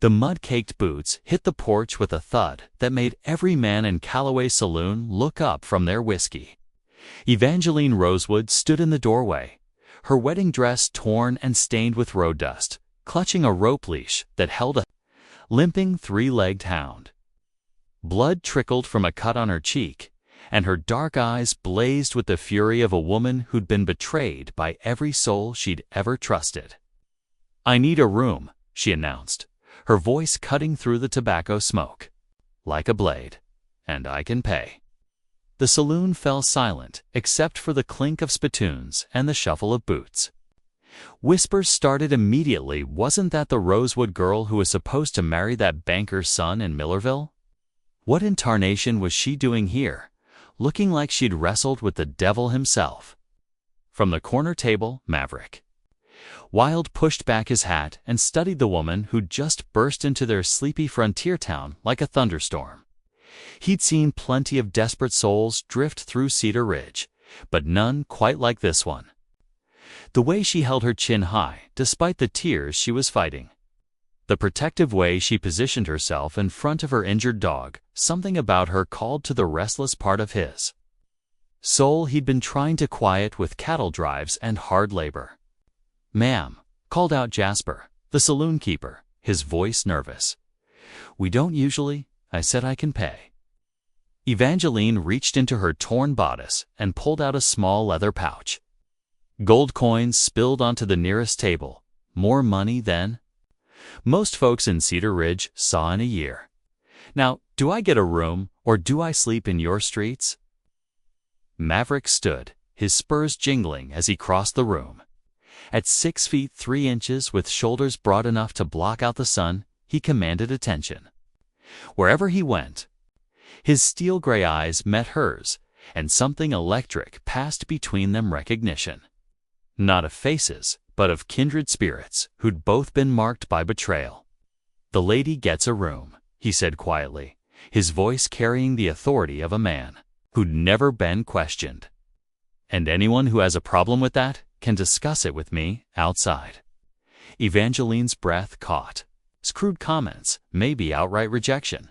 The mud-caked boots hit the porch with a thud that made every man in Calloway's saloon look up from their whiskey. Evangeline Rosewood stood in the doorway, her wedding dress torn and stained with road dust, clutching a rope leash that held a limping three-legged hound. Blood trickled from a cut on her cheek, and her dark eyes blazed with the fury of a woman who'd been betrayed by every soul she'd ever trusted. "I need a room," she announced, her voice cutting through the tobacco smoke like a blade. "And I can pay." The saloon fell silent except for the clink of spittoons and the shuffle of boots. Whispers started immediately. Wasn't that the Rosewood girl who was supposed to marry that banker's son in Millerville? What in tarnation was she doing here, looking like she'd wrestled with the devil himself? From the corner table, Maverick Wild pushed back his hat and studied the woman who'd just burst into their sleepy frontier town like a thunderstorm. He'd seen plenty of desperate souls drift through Cedar Ridge, but none quite like this one. The way she held her chin high, despite the tears she was fighting. The protective way she positioned herself in front of her injured dog, something about her called to the restless part of his soul he'd been trying to quiet with cattle drives and hard labor. "Ma'am," called out Jasper, the saloon keeper, his voice nervous. "We don't usually. I said I can pay." Evangeline reached into her torn bodice and pulled out a small leather pouch. Gold coins spilled onto the nearest table, more money than most folks in Cedar Ridge saw in a year. "Now, do I get a room, or do I sleep in your streets?" Maverick stood, his spurs jingling as he crossed the room. At 6 feet 3 inches with shoulders broad enough to block out the sun, he commanded attention. Wherever he went, his steel-gray eyes met hers, and something electric passed between them. Recognition. Not of faces, but of kindred spirits who'd both been marked by betrayal. "The lady gets a room," he said quietly, his voice carrying the authority of a man who'd never been questioned. "And anyone who has a problem with that can discuss it with me outside." Evangeline's breath caught. Crude comments, maybe outright rejection.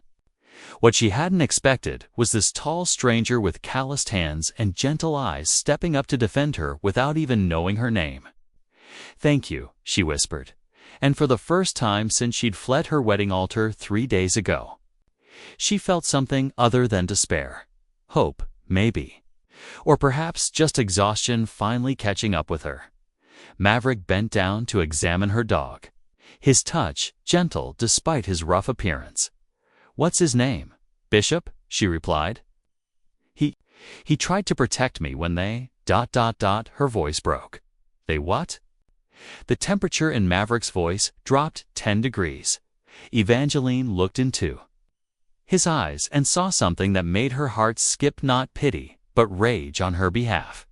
What she hadn't expected was this tall stranger with calloused hands and gentle eyes stepping up to defend her without even knowing her name. "Thank you," she whispered, and for the first time since she'd fled her wedding altar 3 days ago, she felt something other than despair. Hope, maybe. Or perhaps just exhaustion finally catching up with her. Maverick bent down to examine her dog, his touch gentle despite his rough appearance. "What's his name?" "Bishop," she replied. He tried to protect me when they... Her voice broke. "They what?" The temperature in Maverick's voice dropped 10 degrees. Evangeline looked into his eyes and saw something that made her heart skip, not pity, but rage on her behalf.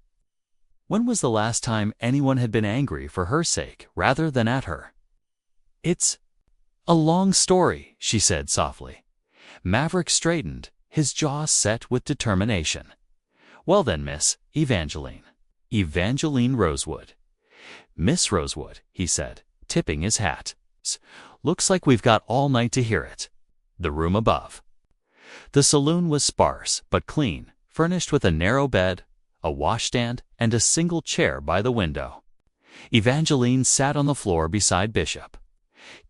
When was the last time anyone had been angry for her sake rather than at her? "It's a long story," she said softly. Maverick straightened, his jaw set with determination. "Well then, Miss Evangeline Rosewood." "Miss Rosewood," he said, tipping his hat. "Looks like we've got all night to hear it." The room above. The saloon was sparse but clean, furnished with a narrow bed, a washstand, and a single chair by the window. Evangeline sat on the floor beside Bishop,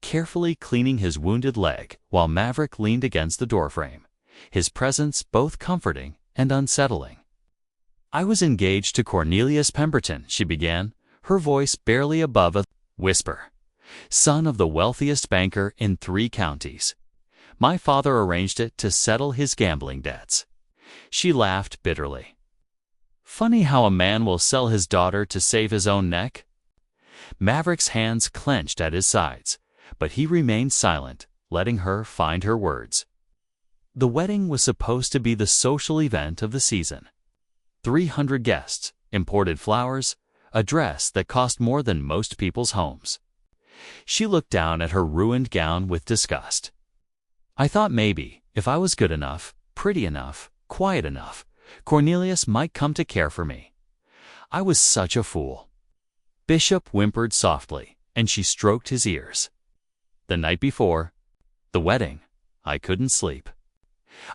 carefully cleaning his wounded leg while Maverick leaned against the doorframe, his presence both comforting and unsettling. "I was engaged to Cornelius Pemberton," she began, her voice barely above a whisper. "Son of the wealthiest banker in 3 counties. My father arranged it to settle his gambling debts." She laughed bitterly. "Funny how a man will sell his daughter to save his own neck." Maverick's hands clenched at his sides, but he remained silent, letting her find her words. The wedding was supposed to be the social event of the season. 300 guests, imported flowers, a dress that cost more than most people's homes. She looked down at her ruined gown with disgust. "I thought maybe, if I was good enough, pretty enough, quiet enough, Cornelius might come to care for me. I was such a fool." Bishop whimpered softly, and she stroked his ears. The night before the wedding, I couldn't sleep.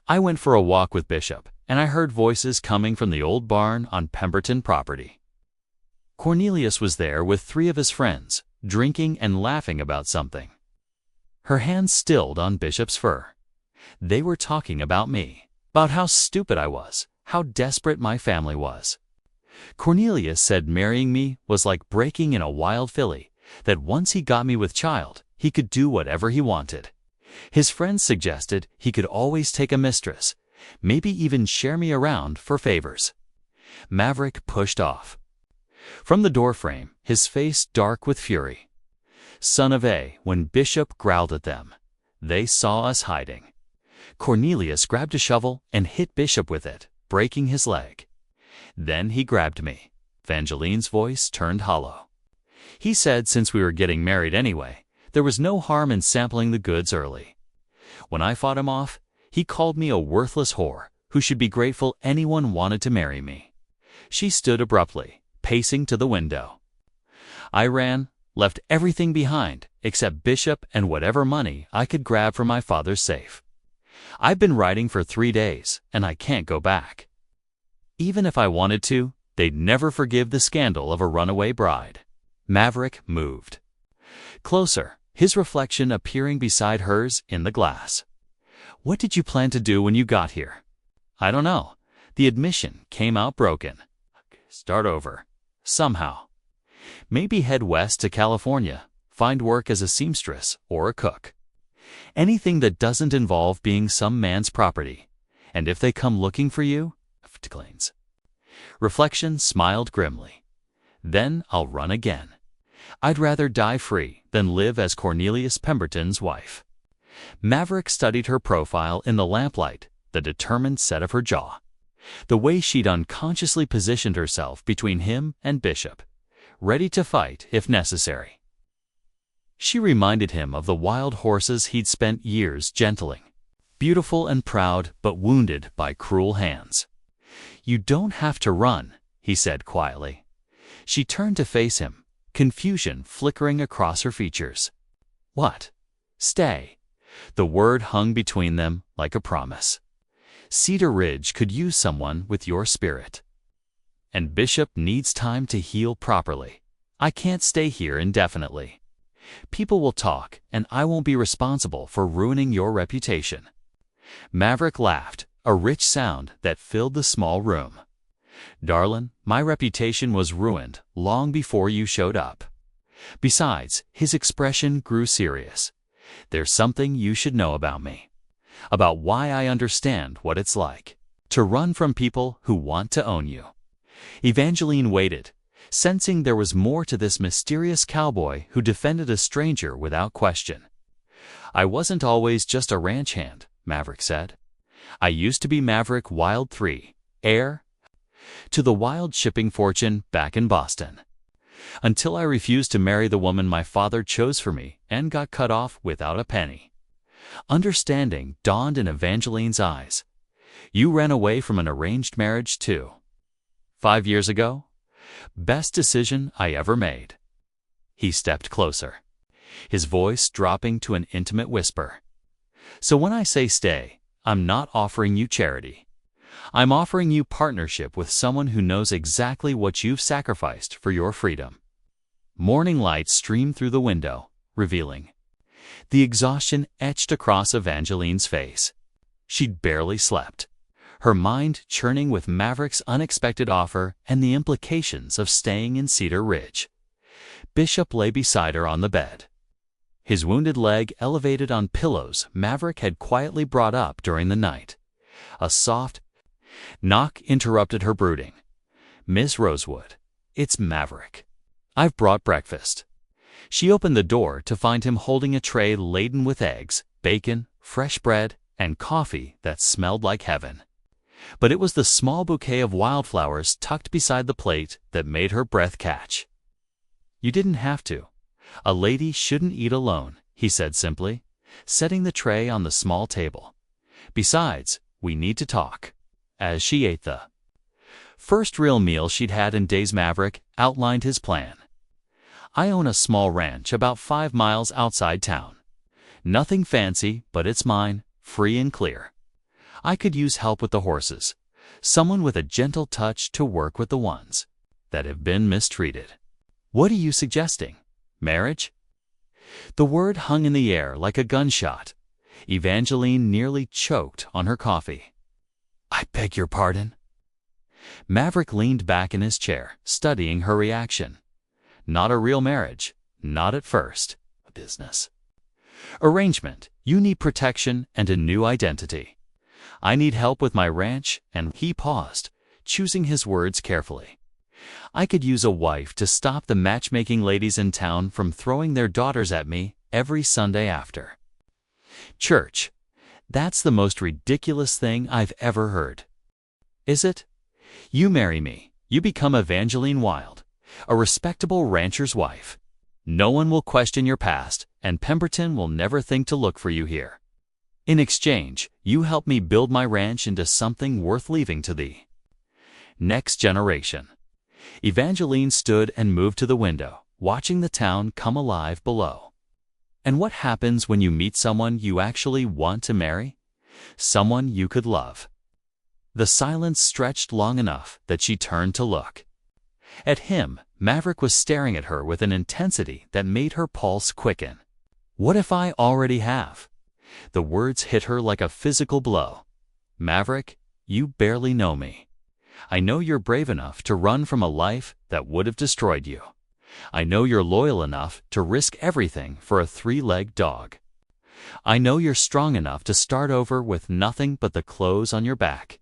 I went for a walk with Bishop, and I heard voices coming from the old barn on Pemberton property. Cornelius was there with 3 of his friends, drinking and laughing about something. Her hands stilled on Bishop's fur. They were talking about me, about how stupid I was, how desperate my family was. Cornelius said marrying me was like breaking in a wild filly, that once he got me with child, he could do whatever he wanted. His friends suggested he could always take a mistress, maybe even share me around for favors. Maverick pushed off. From the doorframe, his face dark with fury. Son of A, when Bishop growled at them, they saw us hiding. Cornelius grabbed a shovel and hit Bishop with it, breaking his leg. Then he grabbed me. Evangeline's voice turned hollow. He said since we were getting married anyway, there was no harm in sampling the goods early. When I fought him off, he called me a worthless whore who should be grateful anyone wanted to marry me. She stood abruptly, pacing to the window. I ran, left everything behind except Bishop and whatever money I could grab from my father's safe. I've been riding for 3 days, and I can't go back. Even if I wanted to, they'd never forgive the scandal of a runaway bride. Maverick moved. Closer, his reflection appearing beside hers in the glass. What did you plan to do when you got here? I don't know. The admission came out broken. Start over. Somehow. Maybe head west to California, find work as a seamstress or a cook. Anything that doesn't involve being some man's property. And if they come looking for you, declines. Reflection smiled grimly. Then I'll run again. I'd rather die free than live as Cornelius Pemberton's wife. Maverick studied her profile in the lamplight, the determined set of her jaw. The way she'd unconsciously positioned herself between him and Bishop, ready to fight if necessary. She reminded him of the wild horses he'd spent years gentling, beautiful and proud but wounded by cruel hands. You don't have to run, he said quietly. She turned to face him, confusion flickering across her features. What? Stay. The word hung between them like a promise. Cedar Ridge could use someone with your spirit. And Bishop needs time to heal properly. I can't stay here indefinitely. People will talk, and I won't be responsible for ruining your reputation. Maverick laughed, a rich sound that filled the small room. Darlin', my reputation was ruined long before you showed up. Besides, his expression grew serious. There's something you should know about me. About why I understand what it's like to run from people who want to own you. Evangeline waited, sensing there was more to this mysterious cowboy who defended a stranger without question. I wasn't always just a ranch hand, Maverick said. I used to be Maverick Wild 3, heir to the wild shipping fortune back in Boston. Until I refused to marry the woman my father chose for me and got cut off without a penny. Understanding dawned in Evangeline's eyes. You ran away from an arranged marriage too. 5 years ago? Best decision I ever made. He stepped closer, his voice dropping to an intimate whisper. So when I say stay, I'm not offering you charity. I'm offering you partnership with someone who knows exactly what you've sacrificed for your freedom. Morning light streamed through the window, revealing. The exhaustion etched across Evangeline's face. She'd barely slept, her mind churning with Maverick's unexpected offer and the implications of staying in Cedar Ridge. Bishop lay beside her on the bed, his wounded leg elevated on pillows Maverick had quietly brought up during the night. A soft knock interrupted her brooding. Miss Rosewood, it's Maverick. I've brought breakfast. She opened the door to find him holding a tray laden with eggs, bacon, fresh bread, and coffee that smelled like heaven. But it was the small bouquet of wildflowers tucked beside the plate that made her breath catch. You didn't have to. A lady shouldn't eat alone, he said simply, setting the tray on the small table. Besides, we need to talk. As she ate the first real meal she'd had in days, Maverick outlined his plan. I own a small ranch about 5 miles outside town. Nothing fancy, but it's mine, free and clear. I could use help with the horses, someone with a gentle touch to work with the ones that have been mistreated. What are you suggesting? Marriage? The word hung in the air like a gunshot. Evangeline nearly choked on her coffee. I beg your pardon? Maverick leaned back in his chair, studying her reaction. Not a real marriage. Not at first. A business. Arrangement. You need protection and a new identity. I need help with my ranch, and he paused, choosing his words carefully. I could use a wife to stop the matchmaking ladies in town from throwing their daughters at me every Sunday after. Church. That's the most ridiculous thing I've ever heard. Is it? You marry me. You become Evangeline Wild, a respectable rancher's wife. No one will question your past, and Pemberton will never think to look for you here. In exchange, you help me build my ranch into something worth leaving to the next generation. Evangeline stood and moved to the window, watching the town come alive below. And what happens when you meet someone you actually want to marry? Someone you could love. The silence stretched long enough that she turned to look. At him, Maverick was staring at her with an intensity that made her pulse quicken. What if I already have? The words hit her like a physical blow. Maverick, you barely know me. I know you're brave enough to run from a life that would have destroyed you. I know you're loyal enough to risk everything for a three-legged dog. I know you're strong enough to start over with nothing but the clothes on your back.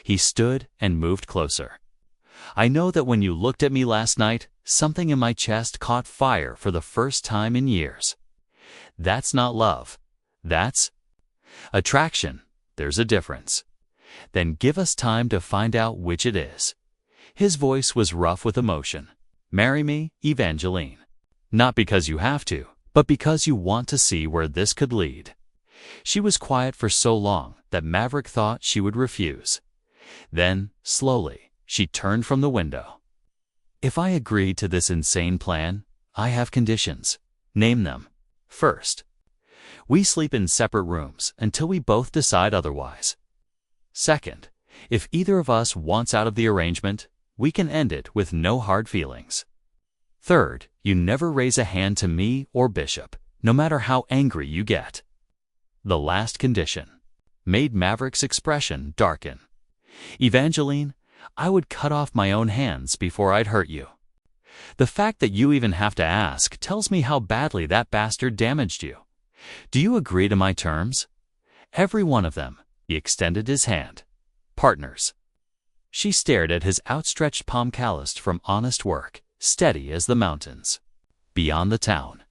He stood and moved closer. I know that when you looked at me last night, something in my chest caught fire for the first time in years. That's not love. That's attraction. There's a difference. Then give us time to find out which it is. His voice was rough with emotion. Marry me, Evangeline. Not because you have to, but because you want to see where this could lead. She was quiet for so long that Maverick thought she would refuse. Then, slowly, she turned from the window. If I agree to this insane plan, I have conditions. Name them. First, we sleep in separate rooms until we both decide otherwise. Second, if either of us wants out of the arrangement, we can end it with no hard feelings. Third, you never raise a hand to me or Bishop, no matter how angry you get. The last condition made Maverick's expression darken. Evangeline, I would cut off my own hands before I'd hurt you. The fact that you even have to ask tells me how badly that bastard damaged you. Do you agree to my terms? Every one of them. He extended his hand. Partners. She stared at his outstretched palm calloused from honest work, steady as the mountains. Beyond the town.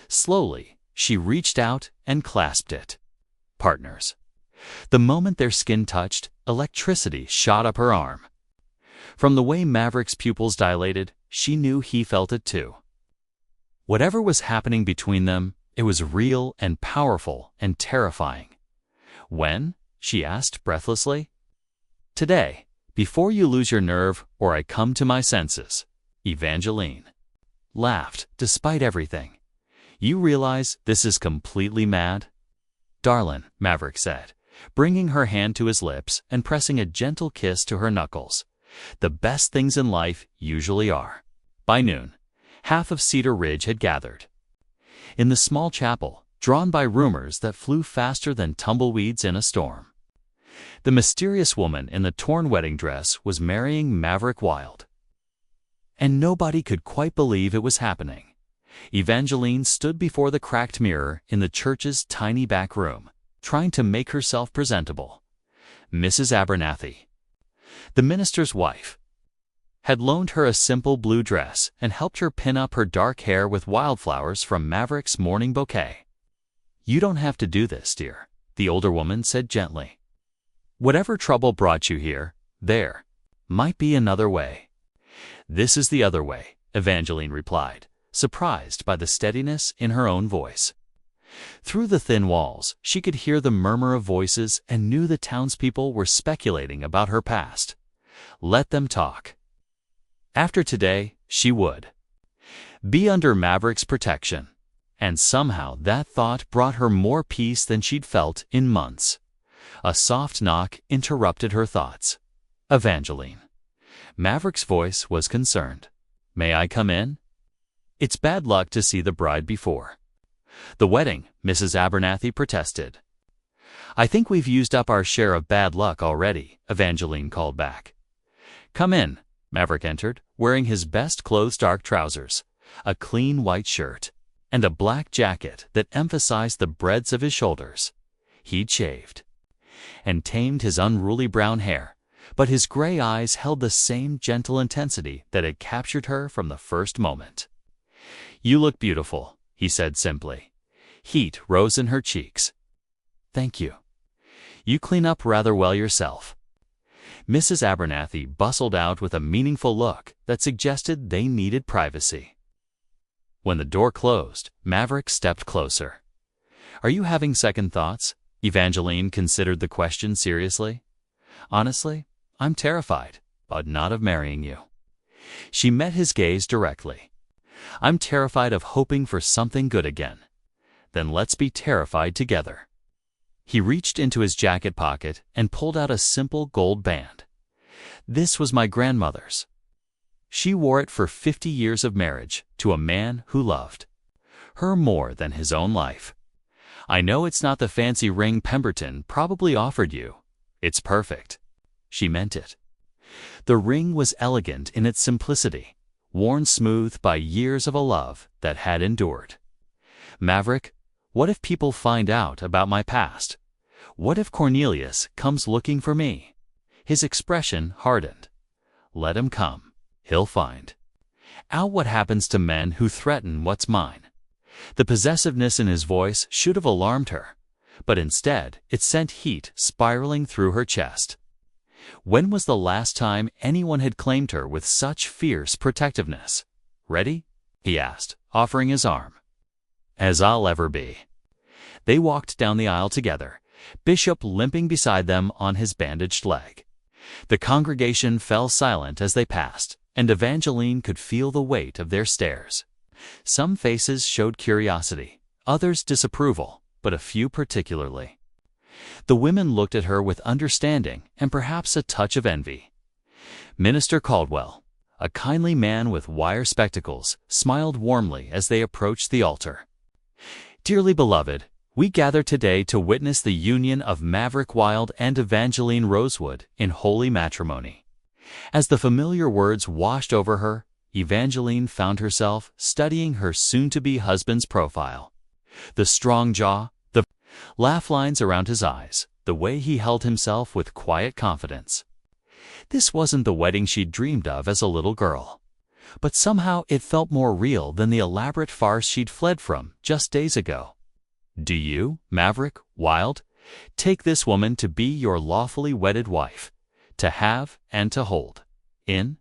Slowly, she reached out and clasped it. Partners. The moment their skin touched, electricity shot up her arm. From the way Maverick's pupils dilated, she knew he felt it too. Whatever was happening between them, it was real and powerful and terrifying. When? She asked breathlessly. Today, before you lose your nerve or I come to my senses. Evangeline laughed despite everything. You realize this is completely mad? Darlin', Maverick said, bringing her hand to his lips and pressing a gentle kiss to her knuckles. The best things in life usually are. By noon, half of Cedar Ridge had gathered. In the small chapel, drawn by rumors that flew faster than tumbleweeds in a storm. The mysterious woman in the torn wedding dress was marrying Maverick Wild. And nobody could quite believe it was happening. Evangeline stood before the cracked mirror in the church's tiny back room, trying to make herself presentable. Mrs. Abernathy, the minister's wife, had loaned her a simple blue dress and helped her pin up her dark hair with wildflowers from Maverick's morning bouquet. You don't have to do this, dear, the older woman said gently. Whatever trouble brought you here, there might be another way. This is the other way, Evangeline replied, surprised by the steadiness in her own voice. Through the thin walls, she could hear the murmur of voices and knew the townspeople were speculating about her past. Let them talk. After today, she would be under Maverick's protection. And somehow that thought brought her more peace than she'd felt in months. A soft knock interrupted her thoughts. Evangeline. Maverick's voice was concerned. "May I come in?" "It's bad luck to see the bride before the wedding," Mrs. Abernathy protested. "I think we've used up our share of bad luck already," Evangeline called back. "Come in." Maverick entered, wearing his best-clothes dark trousers, a clean white shirt, and a black jacket that emphasized the breadth of his shoulders. He'd shaved and tamed his unruly brown hair, but his gray eyes held the same gentle intensity that had captured her from the first moment. "You look beautiful," he said simply. Heat rose in her cheeks. "Thank you. You clean up rather well yourself." Mrs. Abernathy bustled out with a meaningful look that suggested they needed privacy. When the door closed, Maverick stepped closer. "Are you having second thoughts?" Evangeline considered the question seriously. "Honestly, I'm terrified, but not of marrying you." She met his gaze directly. "I'm terrified of hoping for something good again." "Then let's be terrified together." He reached into his jacket pocket and pulled out a simple gold band. "This was my grandmother's. She wore it for 50 years of marriage to a man who loved her more than his own life. I know it's not the fancy ring Pemberton probably offered you. It's perfect." She meant it. The ring was elegant in its simplicity, worn smooth by years of a love that had endured. "Maverick, what if people find out about my past? What if Cornelius comes looking for me?" His expression hardened. "Let him come. He'll find out what happens to men who threaten what's mine." The possessiveness in his voice should have alarmed her, but instead it sent heat spiraling through her chest. When was the last time anyone had claimed her with such fierce protectiveness? "Ready?" he asked, offering his arm. "As I'll ever be." They walked down the aisle together, Bishop limping beside them on his bandaged leg. The congregation fell silent as they passed, and Evangeline could feel the weight of their stares. Some faces showed curiosity, others disapproval, but a few particularly. The women looked at her with understanding and perhaps a touch of envy. Minister Caldwell, a kindly man with wire spectacles, smiled warmly as they approached the altar. "Dearly beloved, we gather today to witness the union of Maverick Wild and Evangeline Rosewood in holy matrimony." As the familiar words washed over her, Evangeline found herself studying her soon-to-be husband's profile. The strong jaw, the laugh lines around his eyes, the way he held himself with quiet confidence. This wasn't the wedding she'd dreamed of as a little girl, but somehow it felt more real than the elaborate farce she'd fled from just days ago. "Do you, Maverick Wild, take this woman to be your lawfully wedded wife, to have and to hold, in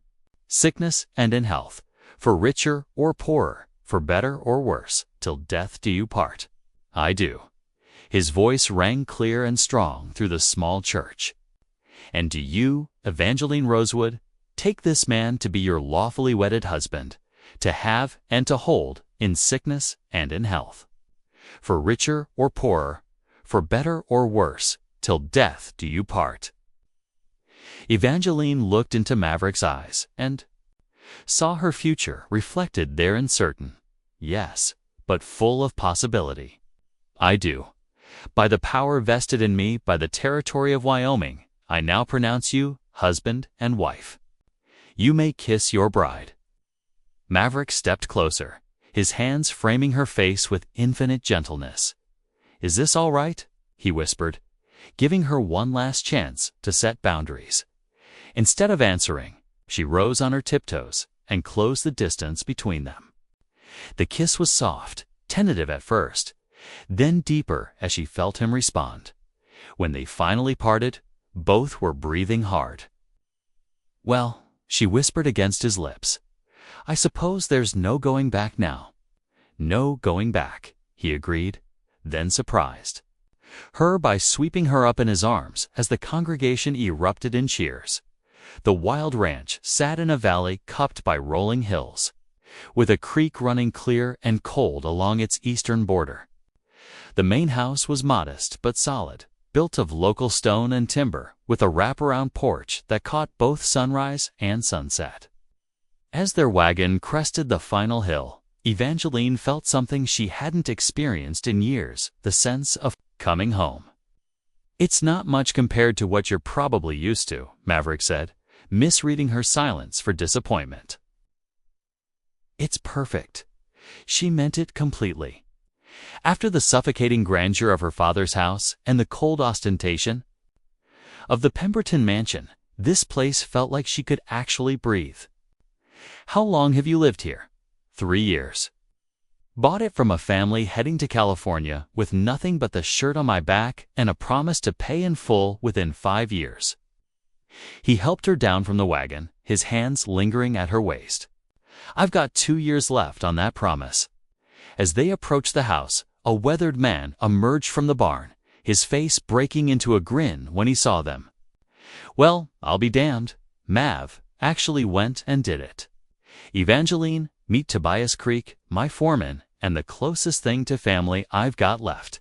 sickness and in health, for richer or poorer, for better or worse, till death do you part?" "I do." His voice rang clear and strong through the small church. "And do you, Evangeline Rosewood, take this man to be your lawfully wedded husband, to have and to hold, in sickness and in health, for richer or poorer, for better or worse, till death do you part?" Evangeline looked into Maverick's eyes and saw her future reflected there uncertain. Yes, but full of possibility. "I do. By the power vested in me by the territory of Wyoming, I now pronounce you husband and wife. You may kiss your bride." Maverick stepped closer, his hands framing her face with infinite gentleness. "Is this all right?" he whispered, giving her one last chance to set boundaries. Instead of answering, she rose on her tiptoes and closed the distance between them. The kiss was soft, tentative at first, then deeper as she felt him respond. When they finally parted, both were breathing hard. "Well," she whispered against his lips, "I suppose there's no going back now." "No going back," he agreed, then surprised her by sweeping her up in his arms as the congregation erupted in cheers. The Wild Ranch sat in a valley cupped by rolling hills. with a creek running clear and cold along its eastern border. The main house was modest but solid, built of local stone and timber, with a wraparound porch that caught both sunrise and sunset. As their wagon crested the final hill, Evangeline felt something she hadn't experienced in years, the sense of coming home. "It's not much compared to what you're probably used to," Maverick said, misreading her silence for disappointment. "It's perfect." She meant it completely. After the suffocating grandeur of her father's house and the cold ostentation of the Pemberton mansion, this place felt like she could actually breathe. "How long have you lived here?" 3 years. Bought it from a family heading to California with nothing but the shirt on my back and a promise to pay in full within 5 years. He helped her down from the wagon, his hands lingering at her waist. "I've got 2 years left on that promise." As they approached the house, a weathered man emerged from the barn, his face breaking into a grin when he saw them. "Well, I'll be damned. Mav actually went and did it. Evangeline, meet Tobias Creek, my foreman, and the closest thing to family I've got left.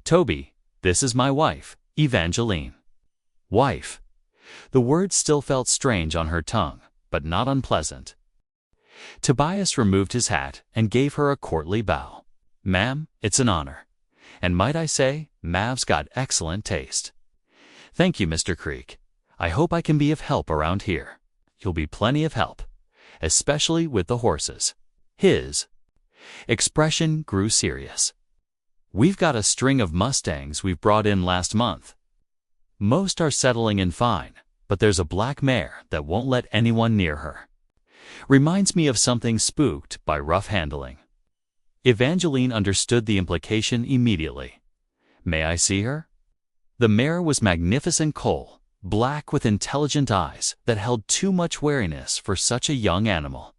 Toby, this is my wife, Evangeline." Wife. The word still felt strange on her tongue, but not unpleasant. Tobias removed his hat and gave her a courtly bow. "Ma'am, it's an honor. And might I say, Mav's got excellent taste." "Thank you, Mr. Creek. I hope I can be of help around here." "You'll be plenty of help, especially with the horses." His expression grew serious. "We've got a string of Mustangs we've brought in last month. Most are settling in fine, but there's a black mare that won't let anyone near her. Reminds me of something spooked by rough handling." Evangeline understood the implication immediately. "May I see her?" The mare was magnificent coal, black with intelligent eyes that held too much wariness for such a young animal.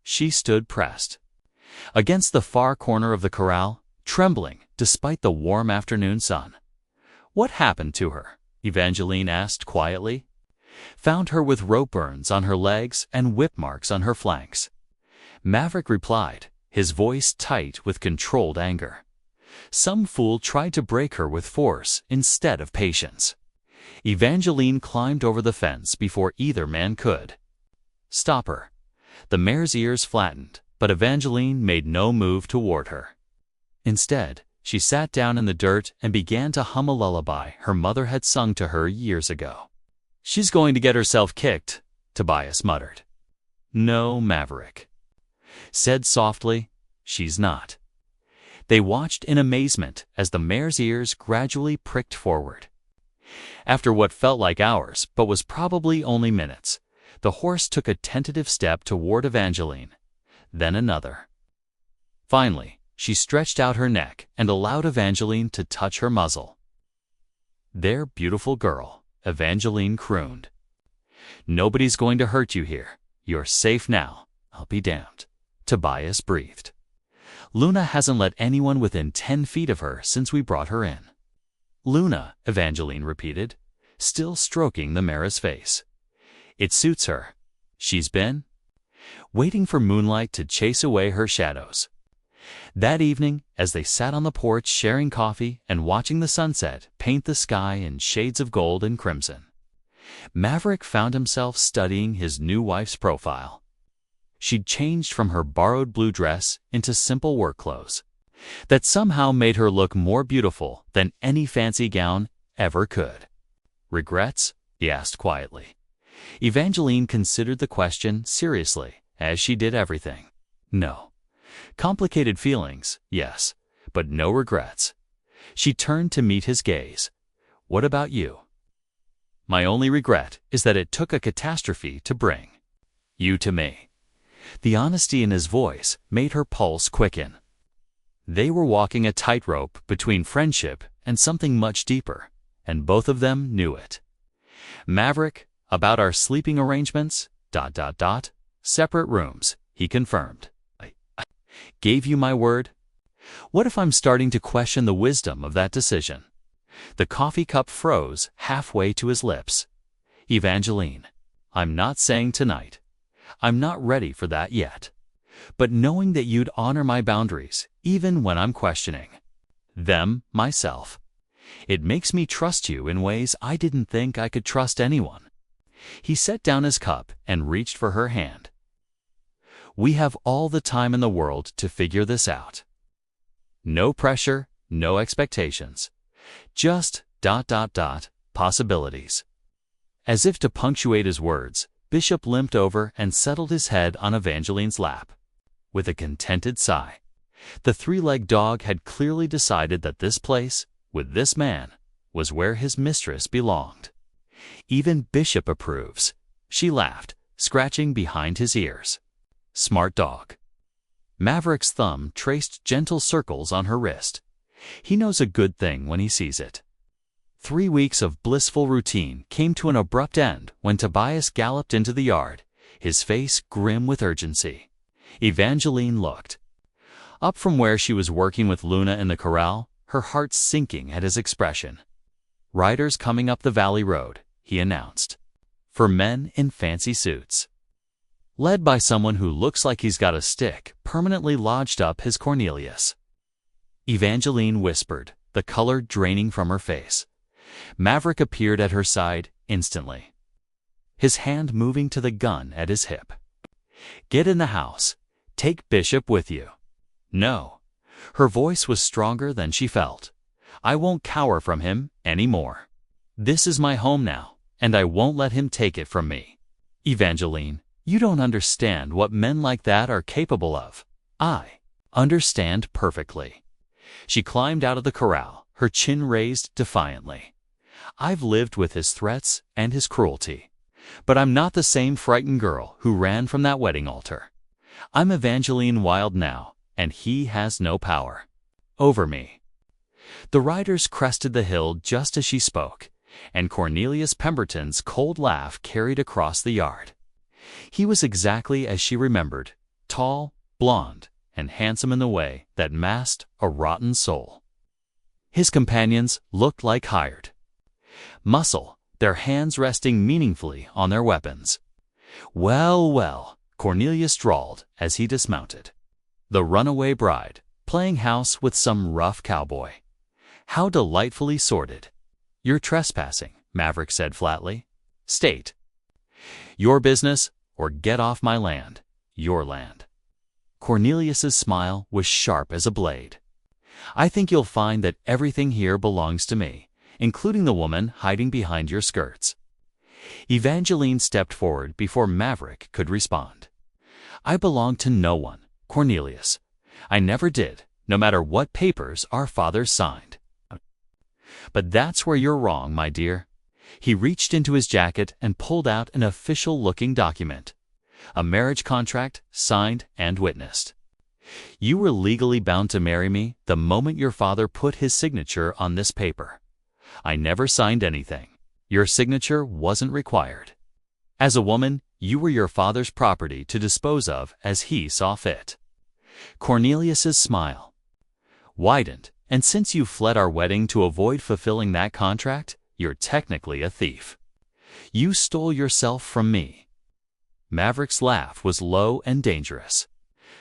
She stood pressed against the far corner of the corral, trembling despite the warm afternoon sun. "What happened to her?" Evangeline asked quietly. "Found her with rope burns on her legs and whip marks on her flanks." Maverick replied, his voice tight with controlled anger. "Some fool tried to break her with force instead of patience." Evangeline climbed over the fence before either man could stop her. The mare's ears flattened, but Evangeline made no move toward her. Instead, she sat down in the dirt and began to hum a lullaby her mother had sung to her years ago. "She's going to get herself kicked," Tobias muttered. "No, Maverick said softly, "she's not." They watched in amazement as the mare's ears gradually pricked forward. After what felt like hours, but was probably only minutes, the horse took a tentative step toward Evangeline, then another. Finally, she stretched out her neck and allowed Evangeline to touch her muzzle. "There, beautiful girl," Evangeline crooned. "Nobody's going to hurt you here. You're safe now. I'll be damned," Tobias breathed. "Luna hasn't let anyone within 10 feet of her since we brought her in." "Luna," Evangeline repeated, still stroking the mare's face. "It suits her. She's been waiting for moonlight to chase away her shadows." That evening, as they sat on the porch sharing coffee and watching the sunset paint the sky in shades of gold and crimson, Maverick found himself studying his new wife's profile. She'd changed from her borrowed blue dress into simple work clothes that somehow made her look more beautiful than any fancy gown ever could. "Regrets?" he asked quietly. Evangeline considered the question seriously, as she did everything. "No. Complicated feelings, yes, but no regrets." She turned to meet his gaze. "What about you?" "My only regret is that it took a catastrophe to bring you to me." The honesty in his voice made her pulse quicken. They were walking a tightrope between friendship and something much deeper, and both of them knew it. "Maverick, about our sleeping arrangements, ... separate rooms," he confirmed. I gave you my word. What if I'm starting to question the wisdom of that decision?" The coffee cup froze halfway to his lips. "Evangeline, I'm not saying tonight. I'm not ready for that yet." but knowing that you'd honor my boundaries, even when I'm questioning them myself. It makes me trust you in ways I didn't think I could trust anyone." He set down his cup and reached for her hand. "We have all the time in the world to figure this out. No pressure, no expectations. Just ... possibilities." As if to punctuate his words, Bishop limped over and settled his head on Evangeline's lap. With a contented sigh, the three-legged dog had clearly decided that this place, with this man, was where his mistress belonged. "Even Bishop approves," she laughed, scratching behind his ears. "Smart dog." Maverick's thumb traced gentle circles on her wrist. He knows a good thing when he sees it. 3 weeks of blissful routine came to an abrupt end when Tobias galloped into the yard, his face grim with urgency. Evangeline looked up from where she was working with Luna in the corral, her heart sinking at his expression. "Riders coming up the valley road," he announced. "For men in fancy suits." Led by someone who looks like he's got a stick permanently lodged up his Cornelius. Evangeline whispered, the color draining from her face. Maverick appeared at her side instantly, his hand moving to the gun at his hip. "Get in the house. Take Bishop with you." "No." Her voice was stronger than she felt. "I won't cower from him anymore. This is my home now, and I won't let him take it from me. Evangeline, you don't understand what men like that are capable of." "I understand perfectly." She climbed out of the corral, her chin raised defiantly. "I've lived with his threats and his cruelty, but I'm not the same frightened girl who ran from that wedding altar. I'm Evangeline Wilde now, and he has no power over me." The riders crested the hill just as she spoke, and Cornelius Pemberton's cold laugh carried across the yard. He was exactly as she remembered, tall, blond, and handsome in the way that masked a rotten soul. His companions looked like hired muscle, their hands resting meaningfully on their weapons. "Well, well," Cornelius drawled as he dismounted. "The runaway bride, playing house with some rough cowboy. How delightfully sordid." "You're trespassing," Maverick said flatly. "State your business or get off my land, your land." Cornelius's smile was sharp as a blade. "I think you'll find that everything here belongs to me, including the woman hiding behind your skirts." Evangeline stepped forward before Maverick could respond. "I belong to no one, Cornelius. I never did, no matter what papers our fathers signed." "But that's where you're wrong, my dear." He reached into his jacket and pulled out an official-looking document. A marriage contract, signed and witnessed. "You were legally bound to marry me the moment your father put his signature on this paper. I never signed anything. Your signature wasn't required. As a woman, you were your father's property to dispose of as he saw fit." Cornelius's smile widened. "And since you fled our wedding to avoid fulfilling that contract, you're technically a thief. You stole yourself from me." Maverick's laugh was low and dangerous.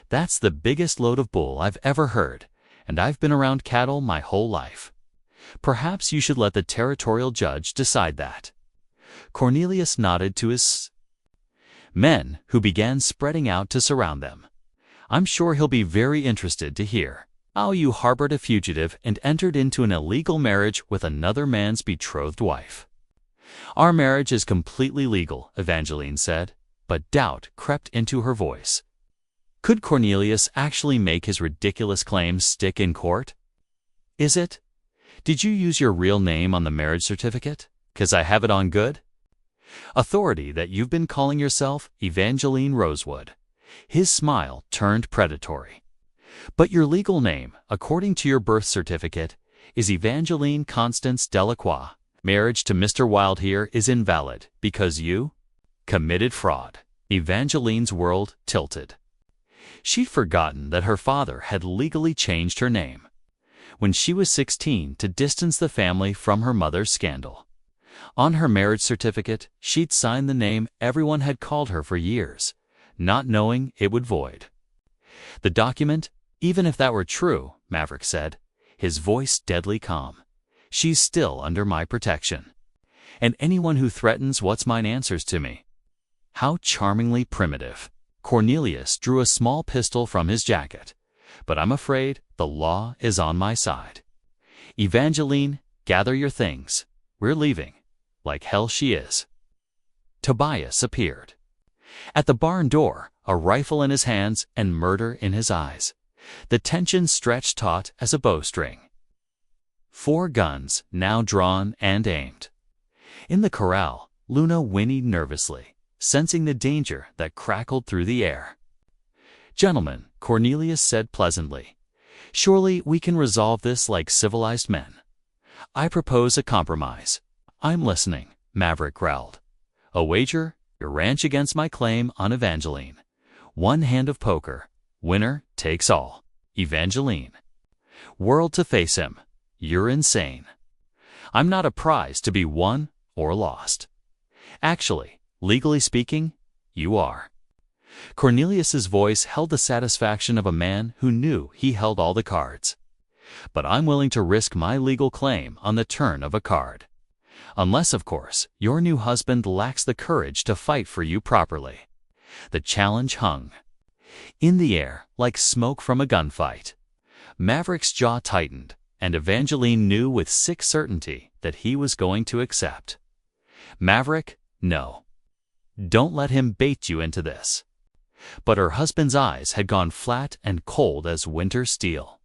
"That's the biggest load of bull I've ever heard, and I've been around cattle my whole life. Perhaps you should let the territorial judge decide that." Cornelius nodded to his men, who began spreading out to surround them. "I'm sure he'll be very interested to hear how you harbored a fugitive and entered into an illegal marriage with another man's betrothed wife." "Our marriage is completely legal," Evangeline said, but doubt crept into her voice. Could Cornelius actually make his ridiculous claims stick in court? "Is it? Did you use your real name on the marriage certificate? 'Cause I have it on good." "Authority that you've been calling yourself Evangeline Rosewood." His smile turned predatory. "But your legal name, according to your birth certificate, is Evangeline Constance Delacroix. Marriage to Mr. Wilde here is invalid because you committed fraud." Evangeline's world tilted. She'd forgotten that her father had legally changed her name when she was 16 to distance the family from her mother's scandal. On her marriage certificate, she'd signed the name everyone had called her for years, not knowing it would void The document, even if that were true, Maverick said, his voice deadly calm. She's still under my protection. And anyone who threatens what's mine answers to me. How charmingly primitive. Cornelius drew a small pistol from his jacket. But I'm afraid the law is on my side. Evangeline, gather your things. We're leaving. Like hell she is. Tobias appeared. At the barn door, a rifle in his hands and murder in his eyes. The tension stretched taut as a bowstring. 4 guns, now drawn and aimed. In the corral, Luna whinnied nervously, sensing the danger that crackled through the air. "Gentlemen," Cornelius said pleasantly, "surely we can resolve this like civilized men. I propose a compromise." "I'm listening," Maverick growled. "A wager, your ranch against my claim on Evangeline. 1 hand of poker. Winner takes all. Evangeline." Whirled to face him. "You're insane. I'm not a prize to be won or lost. Actually, legally speaking, you are." Cornelius's voice held the satisfaction of a man who knew he held all the cards. "But I'm willing to risk my legal claim on the turn of a card. Unless, of course, your new husband lacks the courage to fight for you properly." The challenge hung in the air like smoke from a gunfight. Maverick's jaw tightened, and Evangeline knew with sick certainty that he was going to accept. "Maverick, no. Don't let him bait you into this." But her husband's eyes had gone flat and cold as winter steel.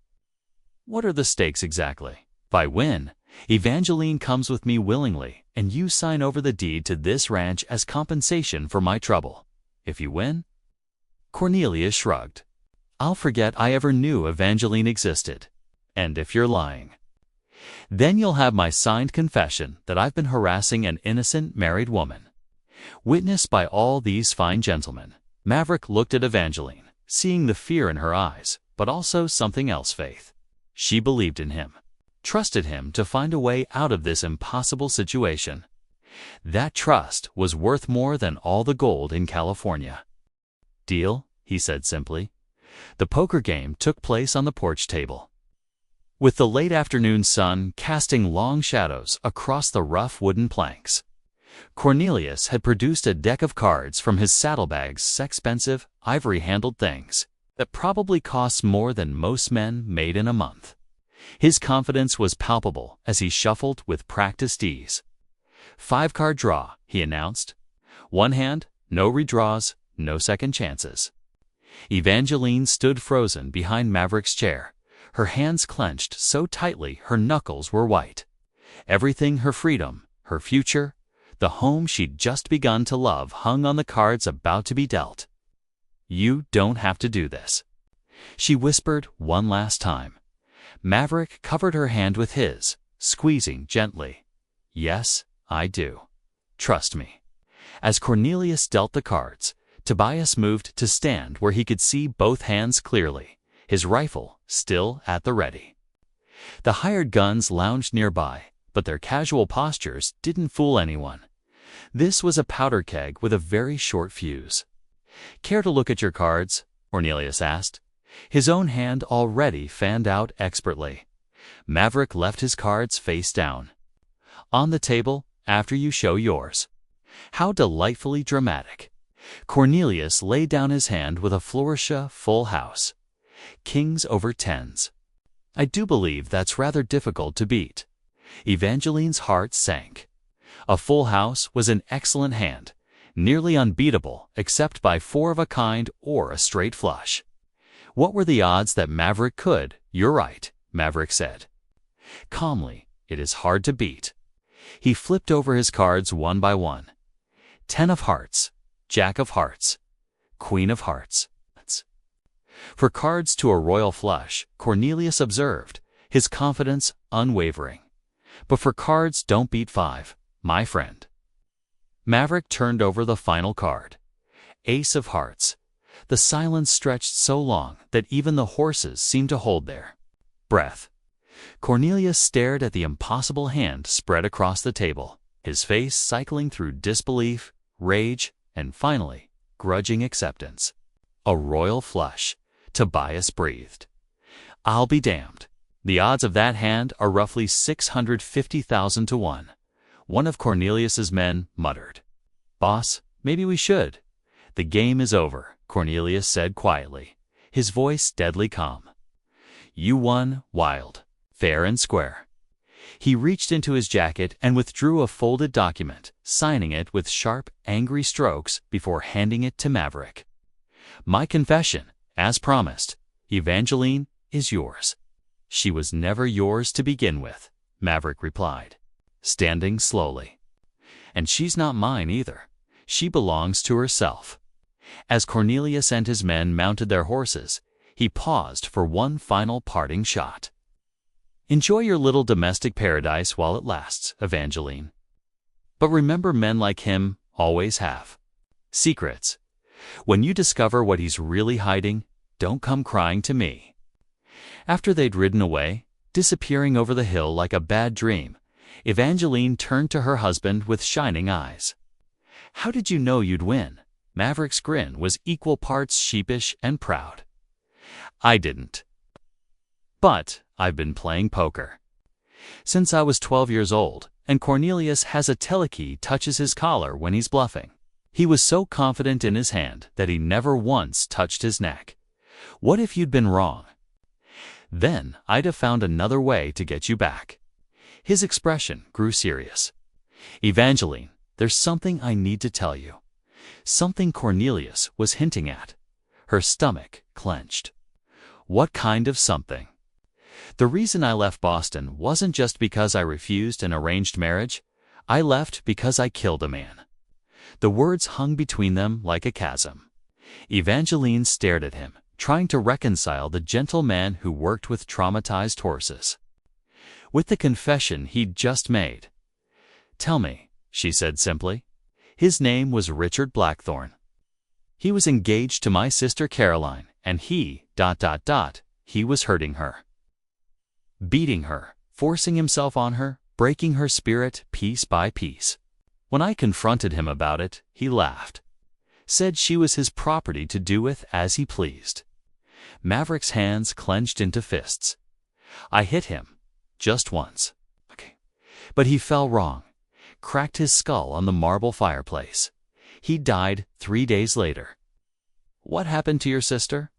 "What are the stakes exactly?" "If I win, Evangeline comes with me willingly, and you sign over the deed to this ranch as compensation for my trouble. If you win—" Cornelius shrugged. "I'll forget I ever knew Evangeline existed. And if you're lying, then you'll have my signed confession that I've been harassing an innocent married woman. Witnessed by all these fine gentlemen." Maverick looked at Evangeline, seeing the fear in her eyes, but also something else, faith. She believed in him, trusted him to find a way out of this impossible situation. That trust was worth more than all the gold in California. "Deal," he said simply. The poker game took place on the porch table, with the late afternoon sun casting long shadows across the rough wooden planks. Cornelius had produced a deck of cards from his saddlebags, expensive, ivory-handled things that probably cost more than most men made in a month. His confidence was palpable as he shuffled with practiced ease. 5-card draw, he announced. 1 hand, no redraws, no second chances. Evangeline stood frozen behind Maverick's chair, her hands clenched so tightly her knuckles were white. Everything, her freedom, her future, the home she'd just begun to love, hung on the cards about to be dealt. "You don't have to do this," she whispered one last time. Maverick covered her hand with his, squeezing gently. "Yes, I do. Trust me." As Cornelius dealt the cards, Tobias moved to stand where he could see both hands clearly, his rifle still at the ready. The hired guns lounged nearby, but their casual postures didn't fool anyone. This was a powder keg with a very short fuse. "Care to look at your cards?" Cornelius asked, his own hand already fanned out expertly. Maverick left his cards face down. "On the table, after you show yours." How delightfully dramatic. Cornelius laid down his hand with a flourish, full house. Kings over 10s. "I do believe that's rather difficult to beat." Evangeline's heart sank. A full house was an excellent hand, nearly unbeatable except by 4 of a kind or a straight flush. What were the odds that Maverick could? "You're right," Maverick said. Calmly, "It is hard to beat." He flipped over his cards one by one. 10 of hearts, Jack of hearts, Queen of hearts. For cards to a royal flush, Cornelius observed, his confidence unwavering. "But for cards don't beat 5, my friend." Maverick turned over the final card. Ace of hearts. The silence stretched so long that even the horses seemed to hold their breath. Cornelius stared at the impossible hand spread across the table, his face cycling through disbelief, rage, and finally, grudging acceptance. A royal flush. Tobias breathed. I'll be damned. The odds of that hand are roughly 650,000 to 1. One of Cornelius's men muttered. Boss, maybe we should. The game is over, Cornelius said quietly, his voice deadly calm. You won, Wild, fair and square. He reached into his jacket and withdrew a folded document, signing it with sharp, angry strokes before handing it to Maverick. My confession, as promised, Evangeline, is yours. She was never yours to begin with, Maverick replied, standing slowly. And she's not mine either. She belongs to herself. As Cornelius and his men mounted their horses, he paused for one final parting shot. Enjoy your little domestic paradise while it lasts, Evangeline. But remember, men like him always have secrets. When you discover what he's really hiding, don't come crying to me. After they'd ridden away, disappearing over the hill like a bad dream, Evangeline turned to her husband with shining eyes. How did you know you'd win? Maverick's grin was equal parts sheepish and proud. I didn't. But I've been playing poker since I was 12 years old, and Cornelius has a telekey touches his collar when he's bluffing. He was so confident in his hand that he never once touched his neck. What if you'd been wrong? Then I'd have found another way to get you back. His expression grew serious. Evangeline, there's something I need to tell you. Something Cornelius was hinting at. Her stomach clenched. What kind of something? The reason I left Boston wasn't just because I refused an arranged marriage. I left because I killed a man. The words hung between them like a chasm. Evangeline stared at him, trying to reconcile the gentle man who worked with traumatized horses with the confession he'd just made. Tell me, she said simply. His name was Richard Blackthorne. He was engaged to my sister Caroline, and he was hurting her. Beating her, forcing himself on her, breaking her spirit piece by piece. When I confronted him about it, he laughed. Said she was his property to do with as he pleased. Maverick's hands clenched into fists. I hit him, just once. But he fell wrong, cracked his skull on the marble fireplace. He died 3 days later. What happened to your sister?